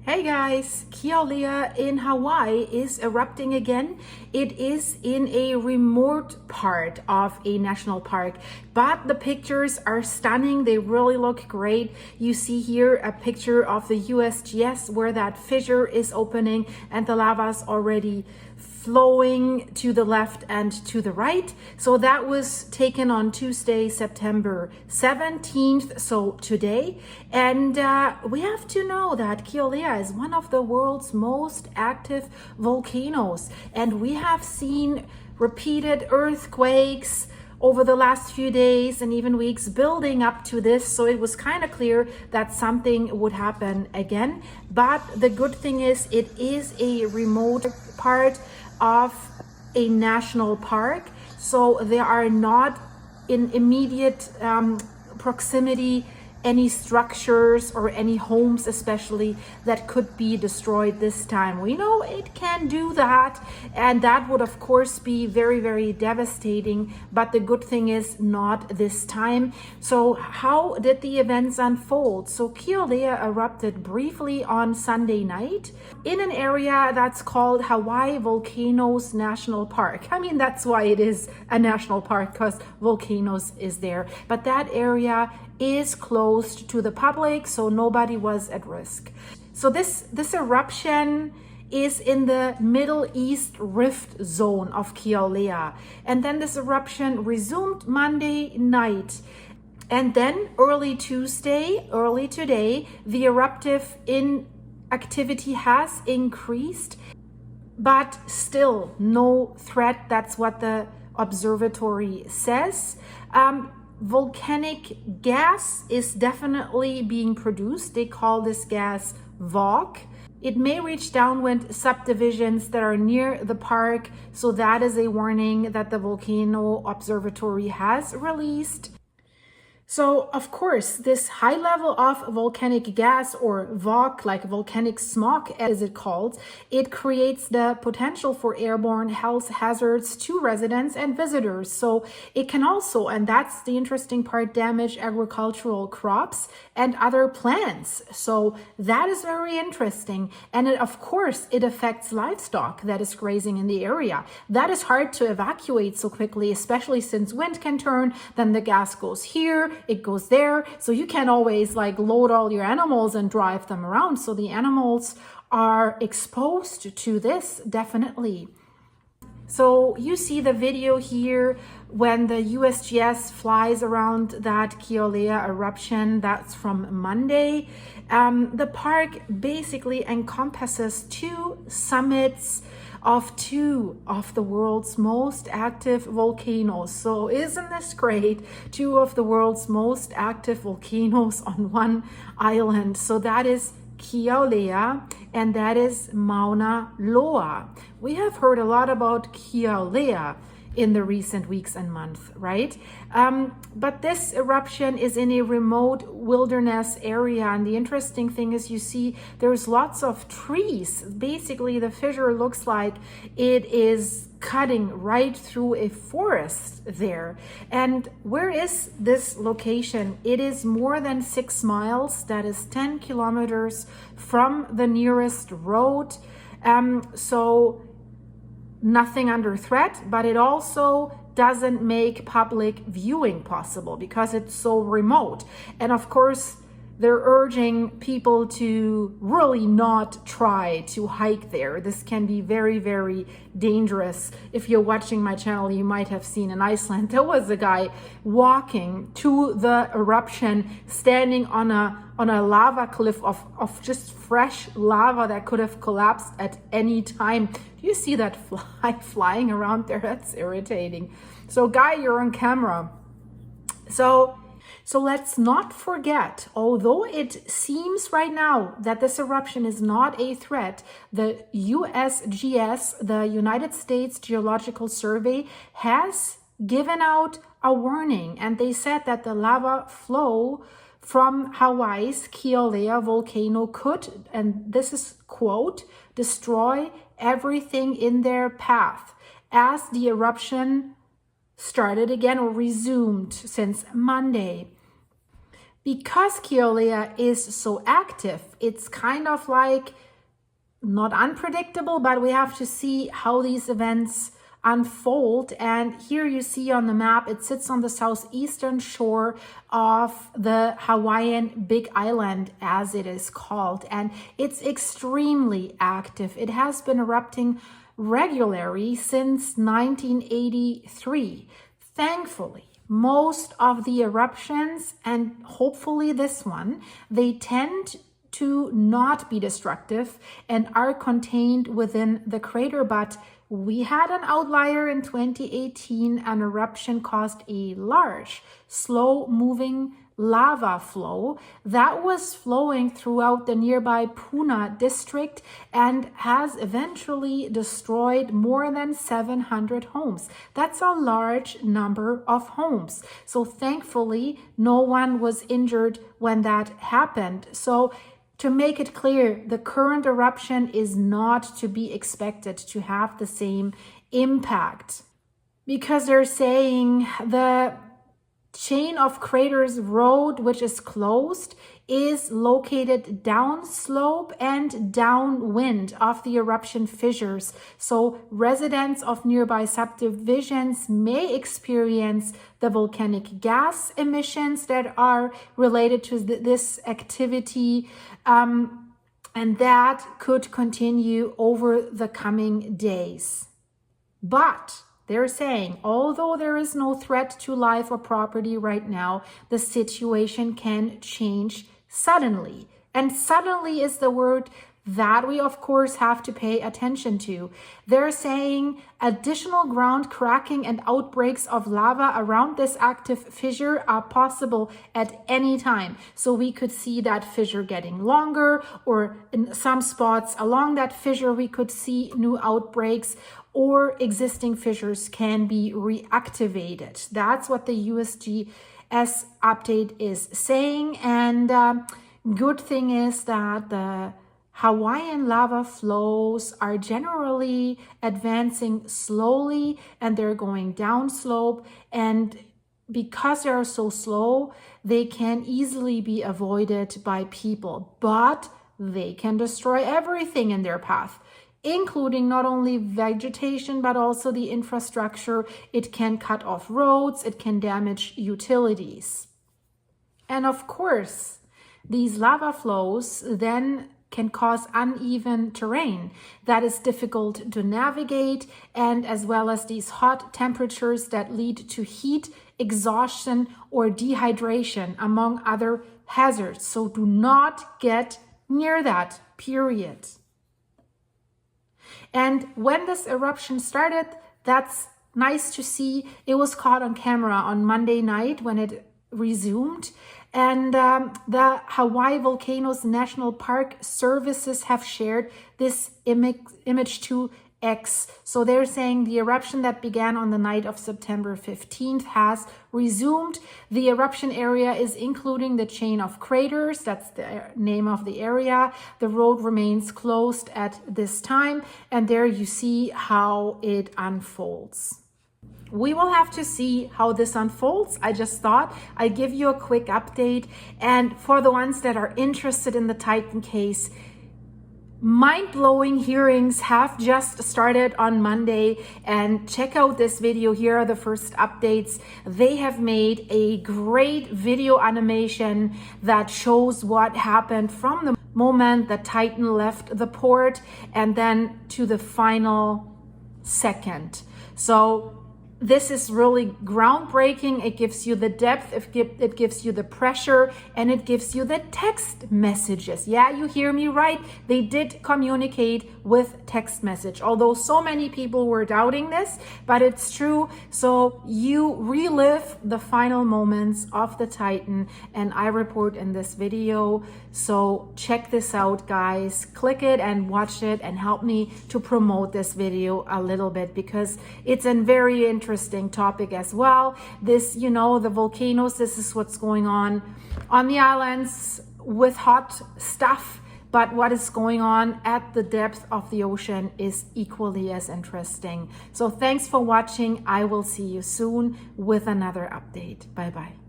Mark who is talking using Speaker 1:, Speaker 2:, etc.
Speaker 1: Hey guys, Kilauea in Hawaii is erupting again. It is in a remote part of a national park, but the pictures are stunning. They really look great. You see here a picture of the USGS where that fissure is opening and the lava's already flowing to the left and to the right. So that was taken on Tuesday, September 17th, so today. And we have to know that Kilauea is one of the world's most active volcanoes. And we have seen repeated earthquakes over the last few days and even weeks building up to this. So it was kind of clear that something would happen again. But the good thing is it is a remote part of a national park, so there are not in immediate proximity any structures or any homes especially that could be destroyed this time. We know it can do that, and that would of course be very, very devastating, but the good thing is not this time. So how did the events unfold? So Kilauea erupted briefly on Sunday night in an area that's called Hawaii Volcanoes National Park. I mean, that's why it is a national park, because volcanoes is there, but that area is closed to the public, so nobody was at risk. So this eruption is in the Middle East Rift zone of Kilauea, and then this eruption resumed Monday night, and then early Tuesday, early today, the eruptive activity has increased, but still no threat. That's what the observatory says. Volcanic gas is definitely being produced. They call this gas VOC. It may reach downwind subdivisions that are near the park, so that is a warning that the volcano observatory has released. So, of course, this high level of volcanic gas, or VOC, like volcanic smog as it's called, it creates the potential for airborne health hazards to residents and visitors. So it can also, and that's the interesting part, damage agricultural crops and other plants. So that is very interesting. And of course, it affects livestock that is grazing in the area. That is hard to evacuate so quickly, especially since wind can turn, then the gas goes here, it goes there, so you can't always like load all your animals and drive them around. So the animals are exposed to this, definitely. So you see the video here when the USGS flies around that Kilauea eruption. That's from Monday. The park basically encompasses two summits of two of the world's most active volcanoes. So isn't this great? Two of the world's most active volcanoes on one island. So that is Kilauea and that is Mauna Loa. We have heard a lot about Kilauea in the recent weeks and months, right? But this eruption is in a remote wilderness area, and the interesting thing is you see there's lots of trees. Basically, the fissure looks like it is cutting right through a forest there. And where is this location? It is more than 6 miles. That is 10 kilometers from the nearest road. So nothing under threat, but it also doesn't make public viewing possible because it's so remote. And of course, they're urging people to really not try to hike there. This can be very, very dangerous. If you're watching my channel, you might have seen in Iceland, there was a guy walking to the eruption, standing on a lava cliff of just fresh lava that could have collapsed at any time. Do you see that fly flying around there? That's irritating. So guy, you're on camera. So let's not forget, although it seems right now that this eruption is not a threat, the USGS, the United States Geological Survey, has given out a warning, and they said that the lava flow from Hawaii's Kilauea volcano could, and this is quote, destroy everything in their path as the eruption started again or resumed since Monday. Because Kilauea is so active, it's kind of like not unpredictable, but we have to see how these events unfold. And here you see on the map, it sits on the southeastern shore of the Hawaiian Big Island, as it is called, and it's extremely active. It has been erupting regularly since 1983. Thankfully, most of the eruptions, and hopefully this one, they tend to not be destructive and are contained within the crater. But we had an outlier in 2018. An eruption caused a large, slow-moving lava flow that was flowing throughout the nearby Puna district and has eventually destroyed more than 700 homes. That's a large number of homes. So thankfully, no one was injured when that happened. So to make it clear, the current eruption is not to be expected to have the same impact, because they're saying the chain of craters road, which is closed, is located downslope and downwind of the eruption fissures. So residents of nearby subdivisions may experience the volcanic gas emissions that are related to this activity, and that could continue over the coming days. But they're saying, although there is no threat to life or property right now, the situation can change suddenly. And suddenly is the word that we, of course, have to pay attention to. They're saying additional ground cracking and outbreaks of lava around this active fissure are possible at any time. So we could see that fissure getting longer, or in some spots along that fissure, we could see new outbreaks, or existing fissures can be reactivated. That's what the USGS update is saying. And good thing is that the Hawaiian lava flows are generally advancing slowly and they're going downslope. And because they are so slow, they can easily be avoided by people, but they can destroy everything in their path, including not only vegetation, but also the infrastructure. It can cut off roads, it can damage utilities. And of course, these lava flows then can cause uneven terrain that is difficult to navigate, and as well as these hot temperatures that lead to heat exhaustion or dehydration, among other hazards. So do not get near that, period. And when this eruption started, that's nice to see. It was caught on camera on Monday night when it resumed. And the Hawaii Volcanoes National Park services have shared this image to X. So they're saying the eruption that began on the night of September 15th has resumed. The eruption area is including the chain of craters. That's the name of the area. The road remains closed at this time. And there you see how it unfolds. We will have to see how this unfolds. I just thought I'd give you a quick update. And for the ones that are interested in the Titan case, mind-blowing hearings have just started on Monday, and check out this video. Here are the first updates. They have made a great video animation that shows what happened from the moment the Titan left the port and then to the final second. So this is really groundbreaking. It gives you the depth, it gives you the pressure, and it gives you the text messages. Yeah, you hear me right. They did communicate with text message, although so many people were doubting this, but it's true. So you relive the final moments of the Titan, and I report in this video. So check this out, guys. Click it and watch it and help me to promote this video a little bit, because it's a very interesting topic as well. This, you know, the volcanoes, this is what's going on the islands with hot stuff, but what is going on at the depth of the ocean is equally as interesting. So thanks for watching. I will see you soon with another update. Bye bye.